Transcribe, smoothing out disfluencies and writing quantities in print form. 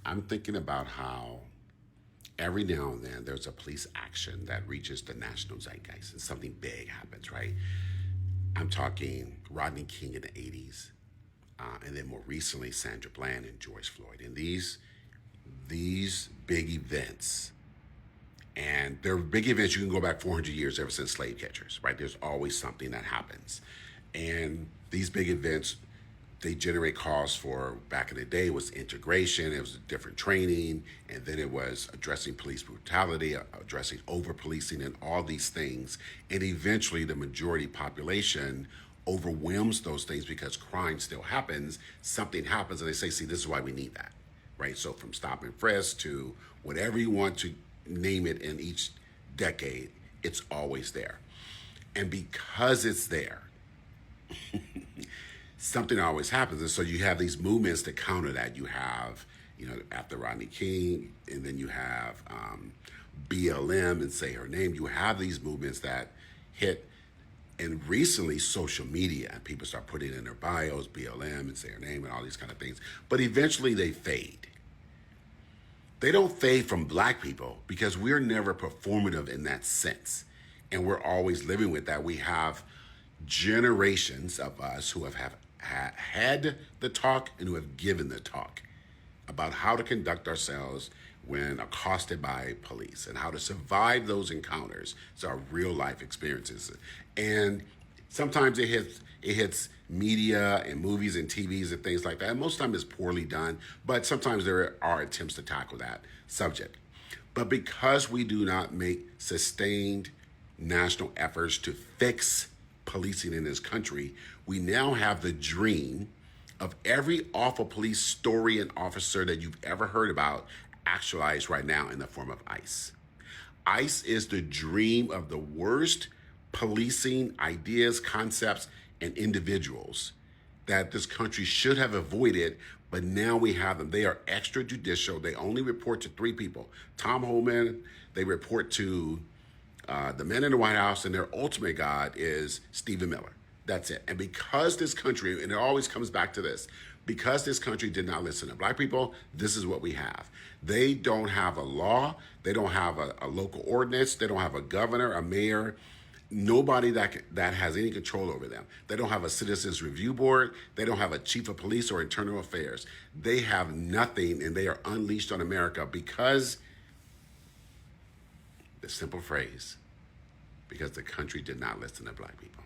I'm thinking about how every now and then there's a police action that reaches the national zeitgeist and something big happens, right? I'm talking Rodney King in the 80s, and then more recently Sandra Bland and George Floyd. And these big events, and they're big events, you can go back 400 years ever since slave catchers, right? There's always something that happens. And these big events, they generate calls for, back in the day, it was integration, it was different training, and then it was addressing police brutality, addressing over policing, and all these things. And eventually the majority population overwhelms those things because crime still happens. Something happens and they say, see, this is why we need that, right? So from stop and frisk to whatever you want to name it in each decade, it's always there. And because it's there, something always happens. And so you have these movements that counter that. You have, after Rodney King, and then you have BLM and Say Her Name. You have these movements that hit, and recently social media, and people start putting in their bios, BLM and Say Her Name and all these kind of things. But eventually they fade. They don't fade from black people because we're never performative in that sense. And we're always living with that. We have generations of us who have had the talk and who have given the talk about how to conduct ourselves when accosted by police and how to survive those encounters. It's our real life experiences. And sometimes it hits media and movies and TVs and things like that. And most of the time it's poorly done, but sometimes there are attempts to tackle that subject. But because we do not make sustained national efforts to fix policing in this country, we now have the dream of every awful police story and officer that you've ever heard about actualized right now in the form of ICE. ICE is the dream of the worst policing ideas, concepts, and individuals that this country should have avoided, but now we have them. They are extrajudicial. They only report to three people. Tom Homan, they report to the men in the White House, and their ultimate god is Stephen Miller. That's it. And because this country, and it always comes back to this, because this country did not listen to black people, this is what we have. They don't have a law. They don't have a local ordinance. They don't have a governor, a mayor, nobody that has any control over them. They don't have a citizens review board. They don't have a chief of police or internal affairs. They have nothing, and they are unleashed on America because the simple phrase, because the country did not listen to black people.